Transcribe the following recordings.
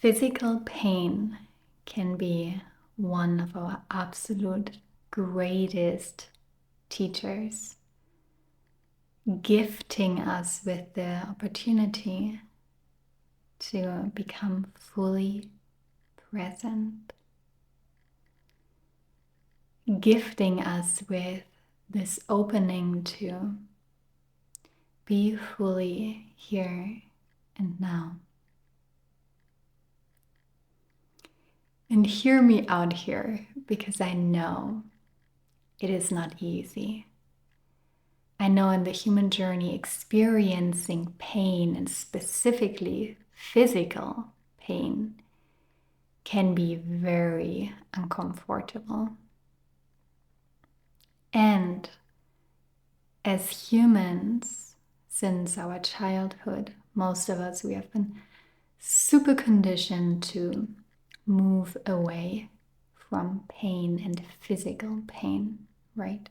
Physical pain can be one of our absolute greatest teachers, gifting us with the opportunity to become fully present, gifting us with this opening to be fully here and now. And hear me out here, because I know it is not easy. I know in the human journey, experiencing pain, and specifically physical pain, can be very uncomfortable. And as humans, since our childhood, most of us, we have been super conditioned to move away from pain and physical pain, right?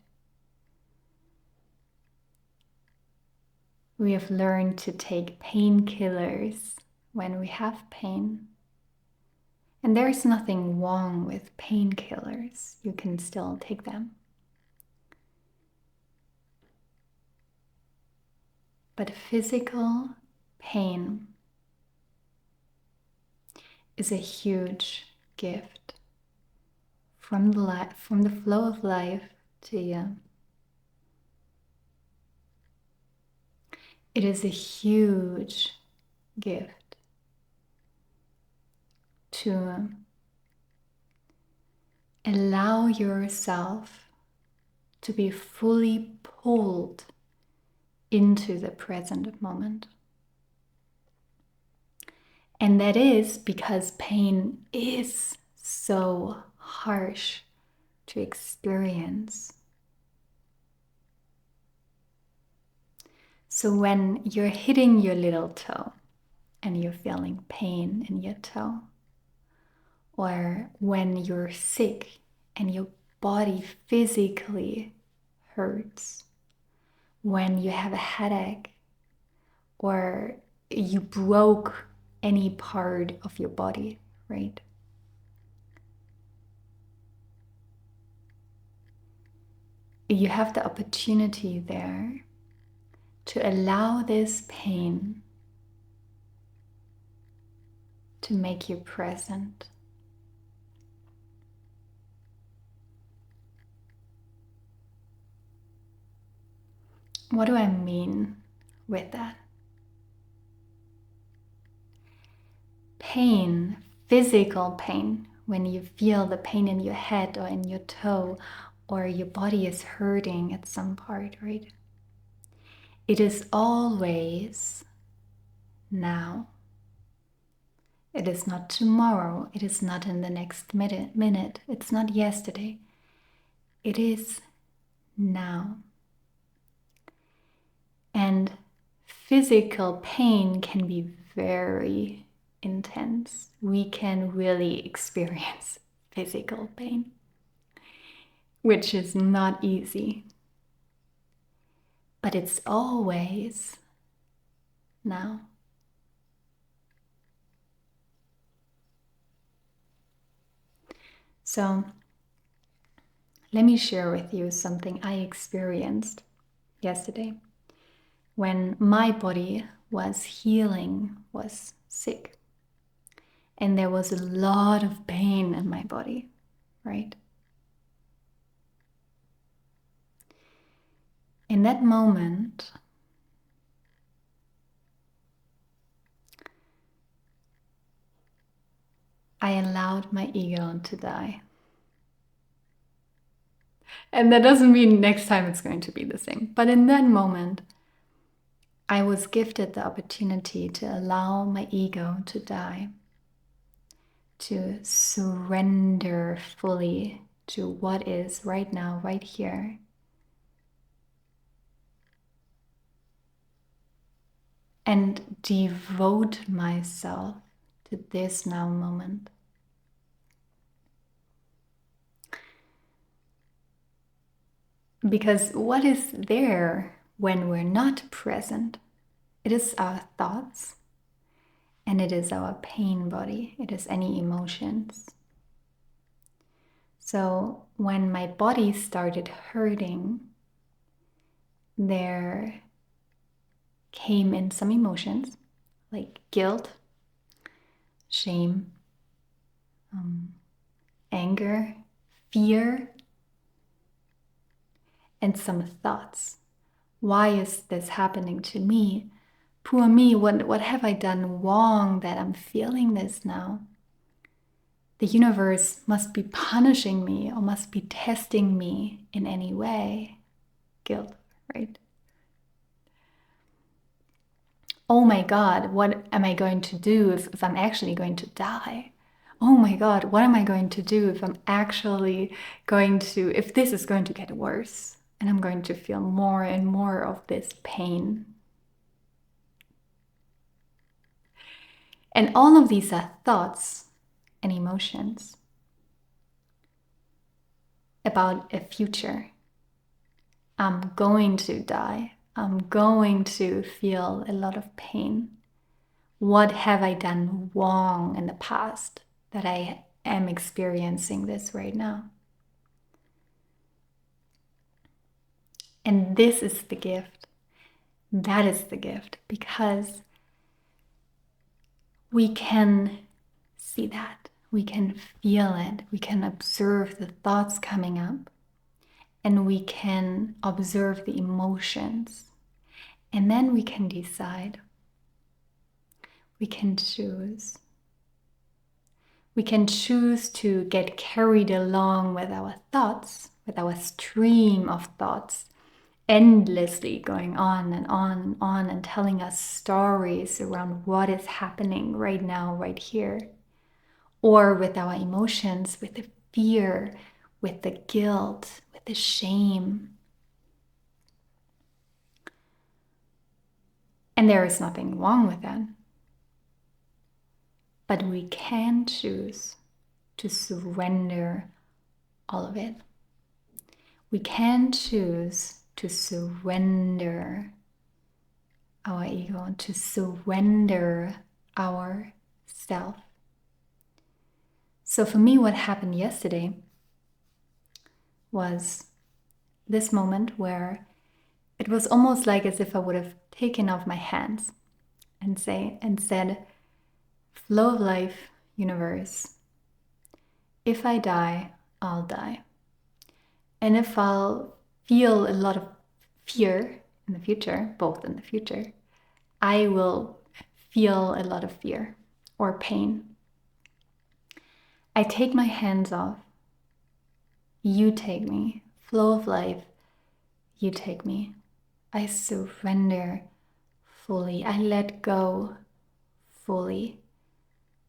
We have learned to take painkillers when we have pain. And there is nothing wrong with painkillers. You can still take them. But physical pain is a huge gift from the flow of life to you. It is a huge gift to allow yourself to be fully pulled into the present moment. And that is because pain is so harsh to experience. So when you're hitting your little toe and you're feeling pain in your toe, or when you're sick and your body physically hurts, when you have a headache, or you broke any part of your body, right? You have the opportunity there to allow this pain to make you present. What do I mean with that? Pain, physical pain, when you feel the pain in your head or in your toe, or your body is hurting at some part, right? It is always now. It is not tomorrow. It is not in the next minute. It's not yesterday. It is now. And physical pain can be very intense. We can really experience physical pain, which is not easy. But it's always now. So let me share with you something I experienced yesterday when my body was healing, was sick. And there was a lot of pain in my body, right? In that moment, I allowed my ego to die. And that doesn't mean next time it's going to be the same. But in that moment, I was gifted the opportunity to allow my ego to die, to surrender fully to what is right now, right here. And devote myself to this now moment. Because what is there when we're not present? It is our thoughts. And it is our pain body. It is any emotions. So when my body started hurting, there came in some emotions like guilt, shame, anger, fear, and some thoughts. Why is this happening to me? Poor me, what have I done wrong that I'm feeling this now? The universe must be punishing me or must be testing me in any way. Guilt, right? Oh my God, what am I going to do if I'm actually going to die? Oh my God, what am I going to do if I'm actually if this is going to get worse and I'm going to feel more and more of this pain? And all of these are thoughts and emotions about a future. I'm going to die. I'm going to feel a lot of pain. What have I done wrong in the past that I am experiencing this right now? And this is the gift. That is the gift, because we can see that. We can feel it. We can observe the thoughts coming up, and we can observe the emotions. And then we can decide. We can choose. We can choose to get carried along with our thoughts, with our stream of thoughts, endlessly going on and on and on and telling us stories around what is happening right now, right here. Or with our emotions, with the fear, with the guilt, with the shame. And there is nothing wrong with that. But we can choose to surrender all of it. We can choose to surrender our ego, to surrender our self. So for me, what happened yesterday was this moment where it was almost like as if I would have taken off my hands and said, flow of life, universe, if I die, I'll die. And if I'll feel a lot of fear in the future, both in the future, I will feel a lot of fear or pain. I take my hands off. You take me. Flow of life, you take me. I surrender fully. I let go fully.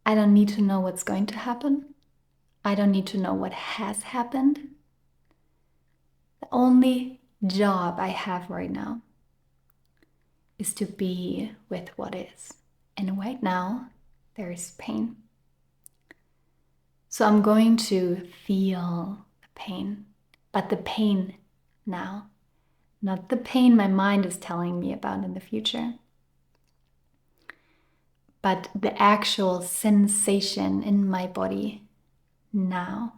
I don't need to know what's going to happen. I don't need to know what has happened. The only job I have right now is to be with what is. And right now, there is pain. So I'm going to feel the pain, but the pain now, not the pain my mind is telling me about in the future, but the actual sensation in my body now.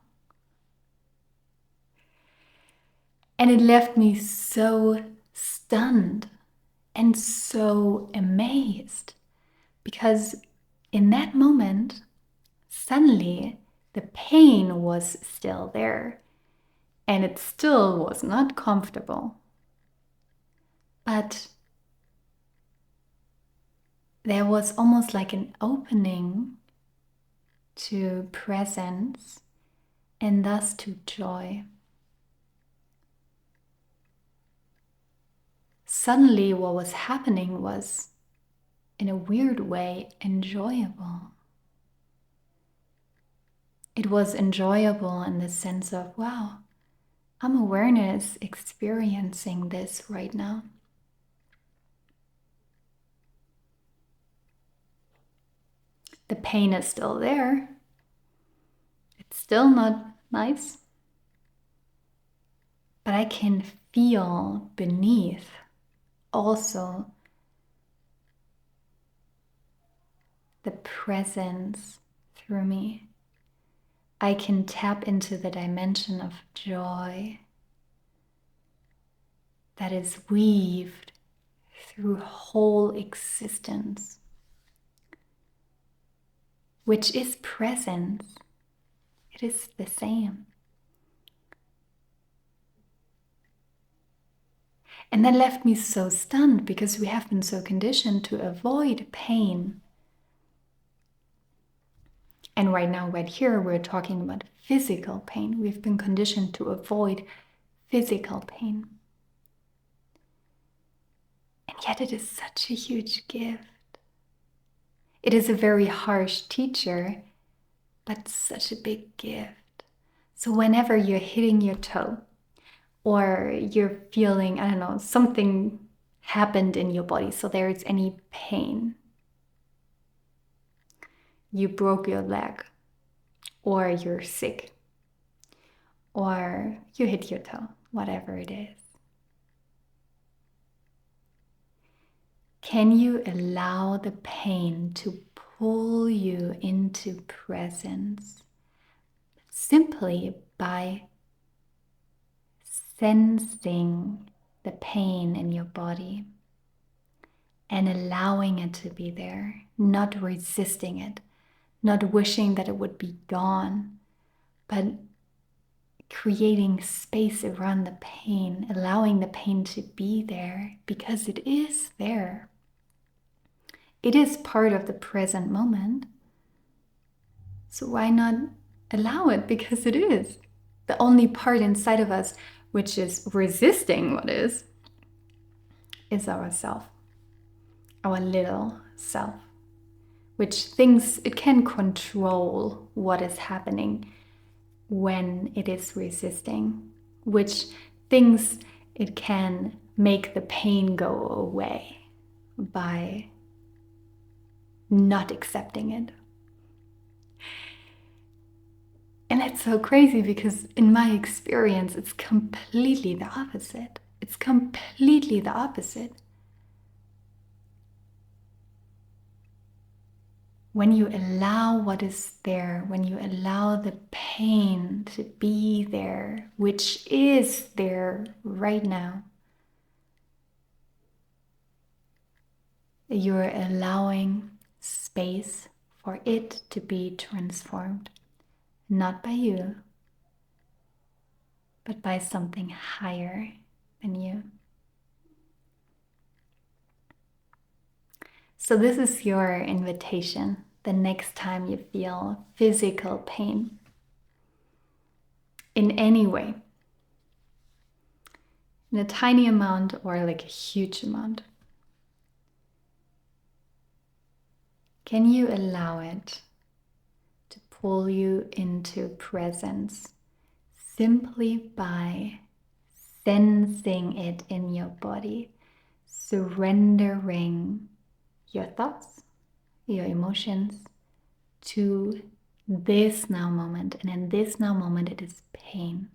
And it left me so stunned and so amazed, because in that moment, suddenly the pain was still there and it still was not comfortable. But there was almost like an opening to presence and thus to joy. Suddenly, what was happening was, in a weird way, enjoyable. It was enjoyable in the sense of, wow, I'm awareness experiencing this right now. The pain is still there. It's still not nice. But I can feel beneath also the presence through me. I can tap into the dimension of joy that is weaved through whole existence, which is presence. It is the same. And that left me so stunned because we have been so conditioned to avoid pain. And right now, right here, we're talking about physical pain. We've been conditioned to avoid physical pain. And yet it is such a huge gift. It is a very harsh teacher, but such a big gift. So whenever you're hitting your toe, or you're feeling, I don't know, something happened in your body, so there is any pain, you broke your leg, or you're sick, or you hit your toe, whatever it is. Can you allow the pain to pull you into presence simply by sensing the pain in your body and allowing it to be there, not resisting it, not wishing that it would be gone, but creating space around the pain, allowing the pain to be there because it is there. It is part of the present moment. So why not allow it? Because it is. The only part inside of us which is resisting what is ourself, our little self, which thinks it can control what is happening when it is resisting, which thinks it can make the pain go away by not accepting it. And that's so crazy because in my experience, it's completely the opposite. It's completely the opposite. When you allow what is there, when you allow the pain to be there, which is there right now, you're allowing space for it to be transformed. Not by you, but by something higher than you. So this is your invitation the next time you feel physical pain in any way, in a tiny amount or like a huge amount. Can you allow it to pull you into presence simply by sensing it in your body, surrendering your thoughts, your emotions to this now moment. And in this now moment, it is pain.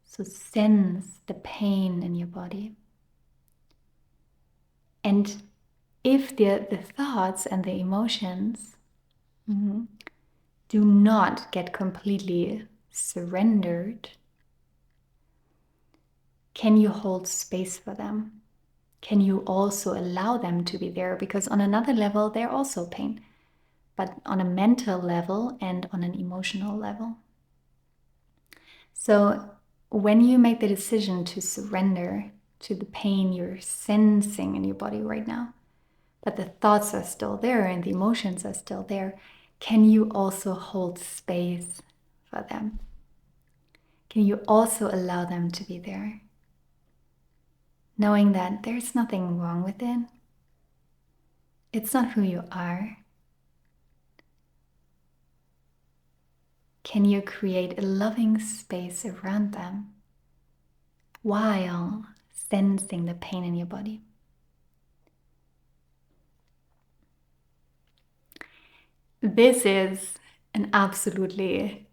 So sense the pain in your body. And if the thoughts and the emotions do not get completely surrendered, can you hold space for them? Can you also allow them to be there? Because on another level, they're also pain, but on a mental level and on an emotional level. So when you make the decision to surrender to the pain you're sensing in your body right now, but the thoughts are still there and the emotions are still there, can you also hold space for them? Can you also allow them to be there? Knowing that there's nothing wrong with it. It's not who you are. Can you create a loving space around them while sensing the pain in your body? This is an absolutely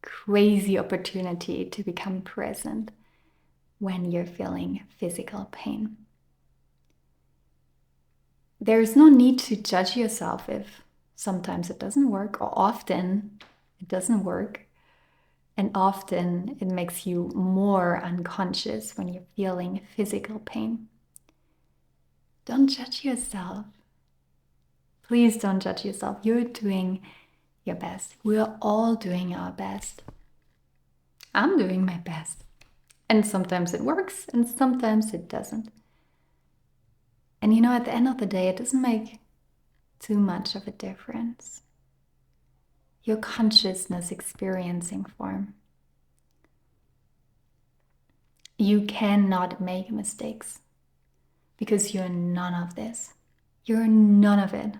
crazy opportunity to become present when you're feeling physical pain. There's no need to judge yourself if Sometimes it doesn't work, or often it doesn't work. And often it makes you more unconscious when you're feeling physical pain. Don't judge yourself. Please don't judge yourself. You're doing your best. We're all doing our best. I'm doing my best. And sometimes it works and sometimes it doesn't. And at the end of the day, it doesn't make too much of a difference. Your consciousness experiencing form. You cannot make mistakes because you're none of this. You're none of it.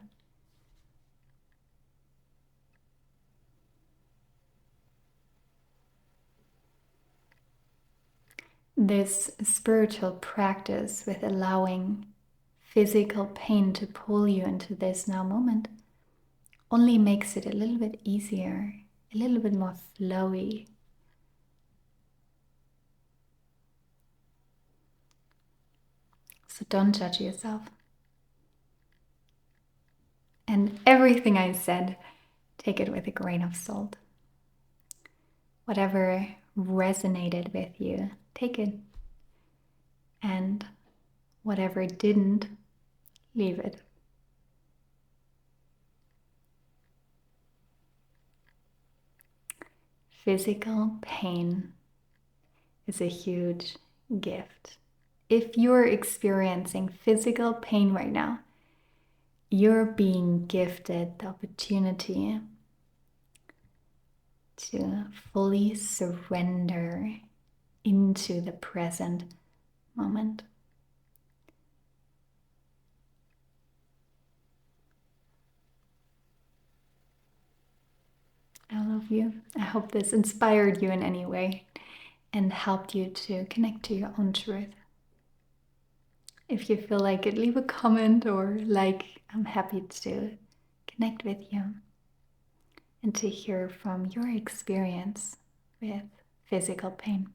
This spiritual practice with allowing physical pain to pull you into this now moment only makes it a little bit easier, a little bit more flowy. So don't judge yourself. And everything I said, take it with a grain of salt. Whatever resonated with you, take it. And whatever didn't, leave it. Physical pain is a huge gift. If you're experiencing physical pain right now, you're being gifted the opportunity to fully surrender into the present moment. I love you. I hope this inspired you in any way and helped you to connect to your own truth. If you feel like it, leave a comment or like. I'm happy to connect with you and to hear from your experience with physical pain.